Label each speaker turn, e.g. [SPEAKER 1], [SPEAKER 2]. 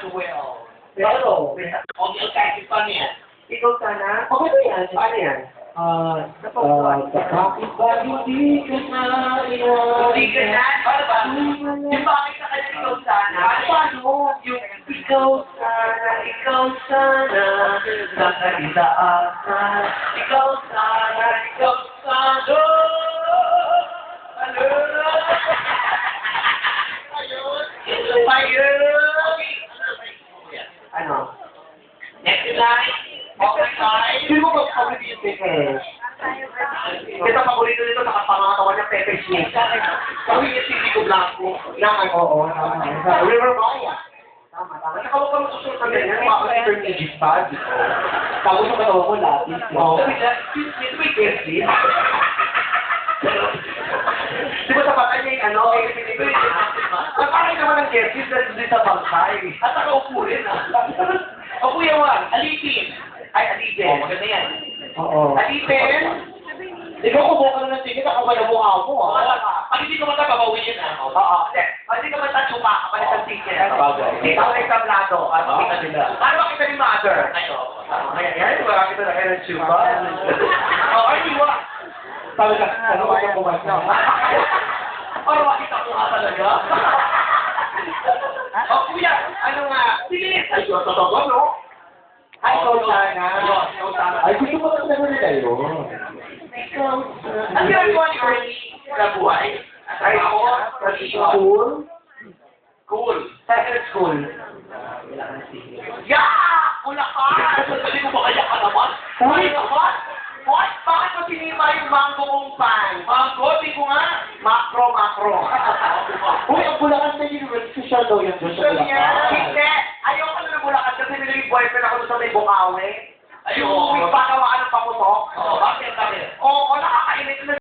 [SPEAKER 1] well.
[SPEAKER 2] Pero,
[SPEAKER 1] Okay, kahit pa niya.
[SPEAKER 3] Ikaw sana?
[SPEAKER 2] okay ba yan?
[SPEAKER 3] Paano yan?
[SPEAKER 2] Bakit ba hindi ka na iyan?
[SPEAKER 3] Hindi ka na? Paano ba? Yung bakit na kayo ikaw sana? Paano? Yung ikaw sana, nakalitaasan. Ikaw sana. Ano? Ano?
[SPEAKER 1] Next line. Okay, line.
[SPEAKER 2] Sino mo ba paborito yung Pepe?
[SPEAKER 3] Ito paborito nito nakapangatawan ng Pepe Smith. Sabi niya si Rico Blanco.
[SPEAKER 2] Oo, tama. Sa River Maya.
[SPEAKER 3] Tama. Saka huwag ka masusunod sa ganyan. Mga
[SPEAKER 2] Intermediate pa, di ko. Tapos yung katawa ko, lapis.
[SPEAKER 3] Oo. May Kersi. Di ba sa patay niya yung ano? Nakaray naman ng Kersi dahil sa bangkay. At nakaupo rin ah. O Kuya Juan, alipin. Ay, alipin. Maganda yan.
[SPEAKER 2] Oo.
[SPEAKER 3] Alipin.
[SPEAKER 2] Ikaw ko buka na ng ticket, ako ba yung mukha mo,
[SPEAKER 3] Wala
[SPEAKER 2] ah?
[SPEAKER 3] ka. Pag hindi ka mata, babawiin na. Oo. Pag hindi ka mata, chupa. Kapalit ang ticket.
[SPEAKER 2] Sabagay.
[SPEAKER 3] Ikaw na isang plato. At makita nila. Ano makita ni Mother?
[SPEAKER 1] Ayo.
[SPEAKER 3] Ayan, marami ito na kayo ng chupa. O, ay, iwa.
[SPEAKER 2] Sabi ka, ano ba yung bukas na?
[SPEAKER 3] Para makita ko nga talaga. O, kuya, ano nga? Sige, ay, totoo, no? Ay, ikaw sana. Ikaw sana.
[SPEAKER 2] Ay, gusto mo lang naman kayo.
[SPEAKER 3] Ang ginagawa ni Ernie sa buhay? Ay, ako, tradition.
[SPEAKER 2] Cool?
[SPEAKER 3] Cool. Second school. Yeah! Ulakan! Sabi ko ba kaya ka naman? Ay naman! What? Bakit mo sinima yung mango mong pan? Mango? Di ko nga. Macro.
[SPEAKER 2] Uy, ang Bulacan na University siya daw yan doon sa
[SPEAKER 3] Gusto niya?
[SPEAKER 2] Bulacan.
[SPEAKER 3] Hindi. Ayoko na ng Bulacan kasi nilagay boyfriend ako doon sa may Bukawi.
[SPEAKER 1] Ayun.
[SPEAKER 3] Yung may pakawaan ng paputok.
[SPEAKER 1] Oo, bakit?
[SPEAKER 3] Oo, nakakainit na